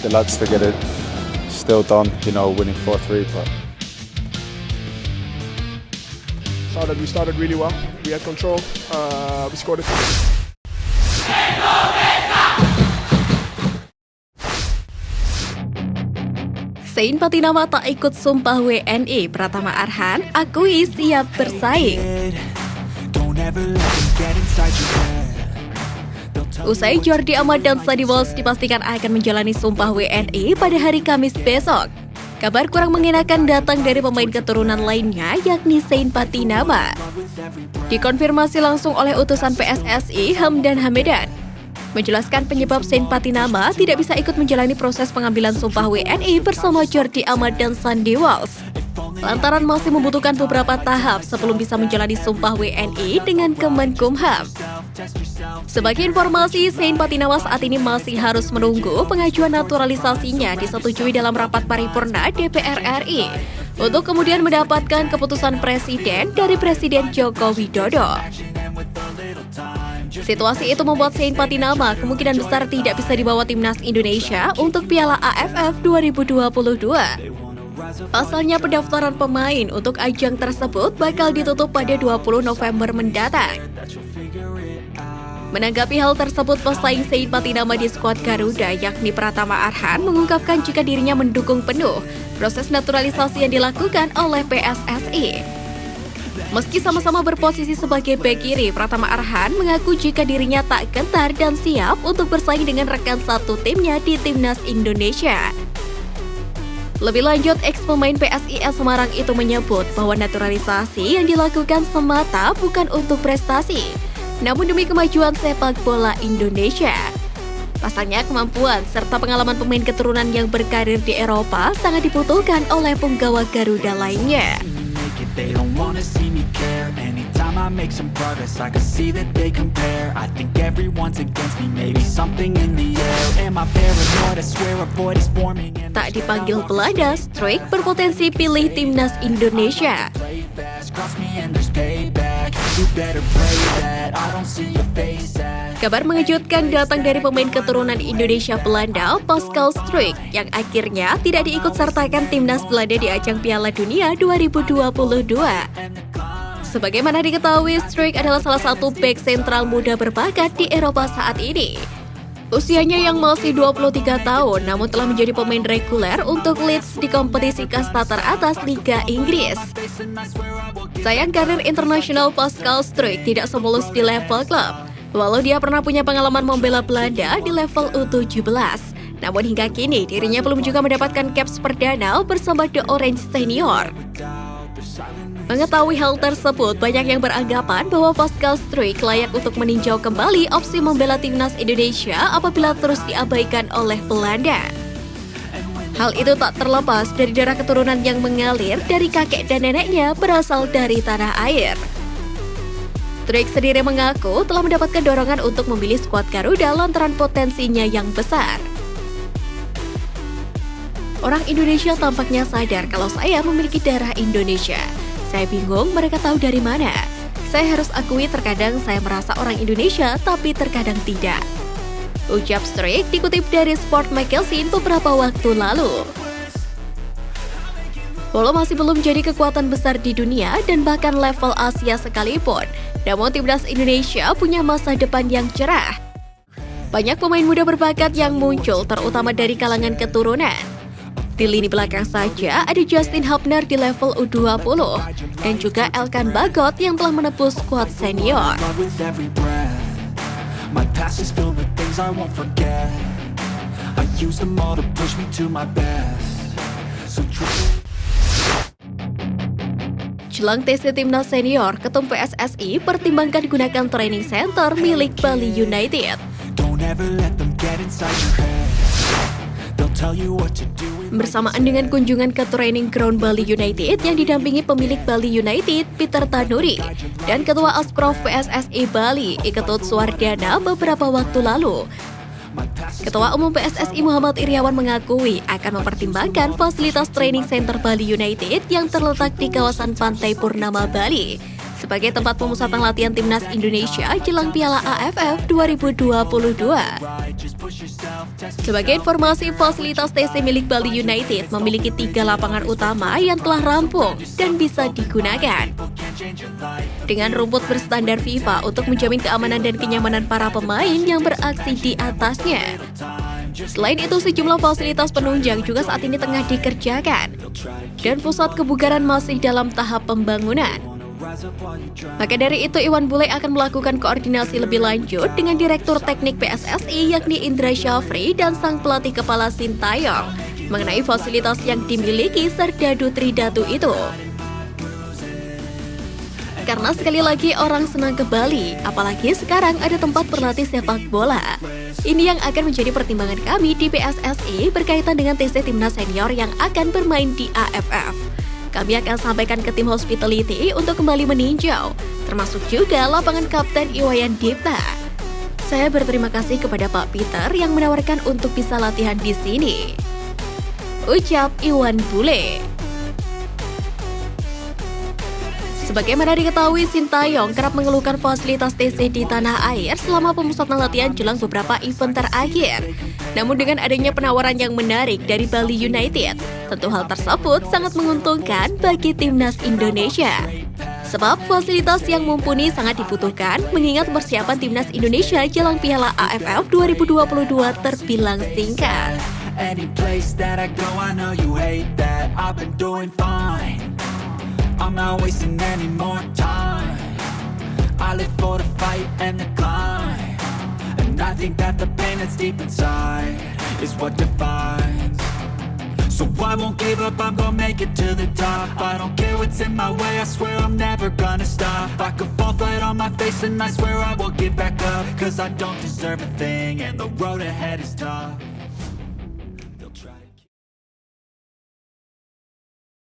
the lads to get it still done, winning 4-3. But we started really well. We had control. We scored it. Zain Patinama tak ikut sumpah WNI. Pratama Arhan akui siap bersaing. Usai Jordi Amat dan Sandy Walsh dipastikan akan menjalani sumpah WNI pada hari Kamis besok. Kabar kurang mengenakan datang dari pemain keturunan lainnya, yakni Zain Patinama. Dikonfirmasi langsung oleh utusan PSSI Hamdan Hamidan, menjelaskan penyebab Zain Patinama tidak bisa ikut menjalani proses pengambilan sumpah WNI bersama Jordi Amat dan Sandy Walsh, lantaran masih membutuhkan beberapa tahap sebelum bisa menjalani sumpah WNI dengan Kemenkumham. Sebagai informasi, Zain Patinama saat ini masih harus menunggu pengajuan naturalisasinya disetujui dalam rapat paripurna DPR RI untuk kemudian mendapatkan keputusan presiden dari Presiden Joko Widodo. Situasi itu membuat Zain Patinama kemungkinan besar tidak bisa dibawa timnas Indonesia untuk Piala AFF 2022. Pasalnya pendaftaran pemain untuk ajang tersebut bakal ditutup pada 20 November mendatang. Menanggapi hal tersebut, pesaing Zain Patinama di skuad Garuda yakni Pratama Arhan mengungkapkan jika dirinya mendukung penuh proses naturalisasi yang dilakukan oleh PSSI. Meski sama-sama berposisi sebagai bek kiri, Pratama Arhan mengaku jika dirinya tak gentar dan siap untuk bersaing dengan rekan satu timnya di timnas Indonesia. Lebih lanjut, ex-pemain PSIS Semarang itu menyebut bahwa naturalisasi yang dilakukan semata bukan untuk prestasi, namun demi kemajuan sepak bola Indonesia. Pasalnya, kemampuan serta pengalaman pemain keturunan yang berkarir di Eropa sangat dibutuhkan oleh punggawa Garuda lainnya. They don't wanna see me care. Anytime I make some progress, I can see that they compare. I think everyone's against me, maybe something in the air. Am I paranoid? I swear a void is forming. Tak dipanggil Belanda, Struijk berpotensi pilih timnas Indonesia. Kabar mengejutkan datang dari pemain keturunan Indonesia Belanda, Pascal Struijk, yang akhirnya tidak diikutsertakan timnas Belanda di ajang Piala Dunia 2022. Sebagaimana diketahui, Struijk adalah salah satu bek sentral muda berbakat di Eropa saat ini. Usianya yang masih 23 tahun, namun telah menjadi pemain reguler untuk Leeds di kompetisi kasta teratas Liga Inggris. Sayang, karir internasional Pascal Struijk tidak semulus di level klub. Walau dia pernah punya pengalaman membela Belanda di level U17, namun hingga kini dirinya belum juga mendapatkan caps perdana bersama The Orange Senior. Mengetahui hal tersebut, banyak yang beranggapan bahwa Pascal Struijk layak untuk meninjau kembali opsi membela timnas Indonesia apabila terus diabaikan oleh Belanda. Hal itu tak terlepas dari darah keturunan yang mengalir dari kakek dan neneknya berasal dari tanah air. Struijk sendiri mengaku telah mendapatkan dorongan untuk memilih skuad Garuda lantaran potensinya yang besar. Orang Indonesia tampaknya sadar kalau saya memiliki darah Indonesia. Saya bingung mereka tahu dari mana. Saya harus akui terkadang saya merasa orang Indonesia, tapi terkadang tidak. Ucap Struijk dikutip dari Sport Magazine beberapa waktu lalu. Walau masih belum jadi kekuatan besar di dunia dan bahkan level Asia sekalipun, namun timnas Indonesia punya masa depan yang cerah. Banyak pemain muda berbakat yang muncul, terutama dari kalangan keturunan. Di lini belakang saja ada Justin Hubner di level U20 dan juga Elkan Bagot yang telah menembus skuad senior. Jelang TC Timnas Senior, Ketum PSSI pertimbangkan gunakan training center milik Bali United. Bersamaan dengan kunjungan ke training ground Bali United yang didampingi pemilik Bali United, Peter Tanuri, dan Ketua Asprof PSSI Bali, Iketut Suwardana beberapa waktu lalu. Ketua Umum PSSI Muhammad Iriawan mengakui akan mempertimbangkan fasilitas training center Bali United yang terletak di kawasan Pantai Purnama Bali, sebagai tempat pemusatan latihan timnas Indonesia jelang Piala AFF 2022. Sebagai informasi, fasilitas TC milik Bali United memiliki 3 lapangan utama yang telah rampung dan bisa digunakan. Dengan rumput berstandar FIFA untuk menjamin keamanan dan kenyamanan para pemain yang beraksi di atasnya. Selain itu, sejumlah fasilitas penunjang juga saat ini tengah dikerjakan, dan pusat kebugaran masih dalam tahap pembangunan. Maka dari itu, Iwan Bule akan melakukan koordinasi lebih lanjut dengan Direktur Teknik PSSI yakni Indra Syafri dan sang pelatih kepala Sintayong mengenai fasilitas yang dimiliki Serdadu Tridatu itu. Karena sekali lagi orang senang ke Bali, apalagi sekarang ada tempat berlatih sepak bola. Ini yang akan menjadi pertimbangan kami di PSSI berkaitan dengan TC Timnas Senior yang akan bermain di AFF. Kami akan sampaikan ke tim hospitality untuk kembali meninjau, termasuk juga lapangan Kapten Iwayan Dipta. Saya berterima kasih kepada Pak Peter yang menawarkan untuk bisa latihan di sini. Ucap Iwan Bule. Sebagaimana diketahui, Sintayong kerap mengeluhkan fasilitas TC di tanah air selama pemusatan latihan jelang beberapa event terakhir. Namun dengan adanya penawaran yang menarik dari Bali United, tentu hal tersebut sangat menguntungkan bagi timnas Indonesia. Sebab fasilitas yang mumpuni sangat dibutuhkan mengingat persiapan timnas Indonesia jelang Piala AFF 2022 terbilang singkat. I'm not wasting any more time. I live for the fight and the climb, and I think that the pain that's deep inside is what defines. So I won't give up, I'm gonna make it to the top. I don't care what's in my way, I swear I'm never gonna stop. I could fall flat on my face and I swear I will get back up, 'cause I don't deserve a thing and the road ahead is tough.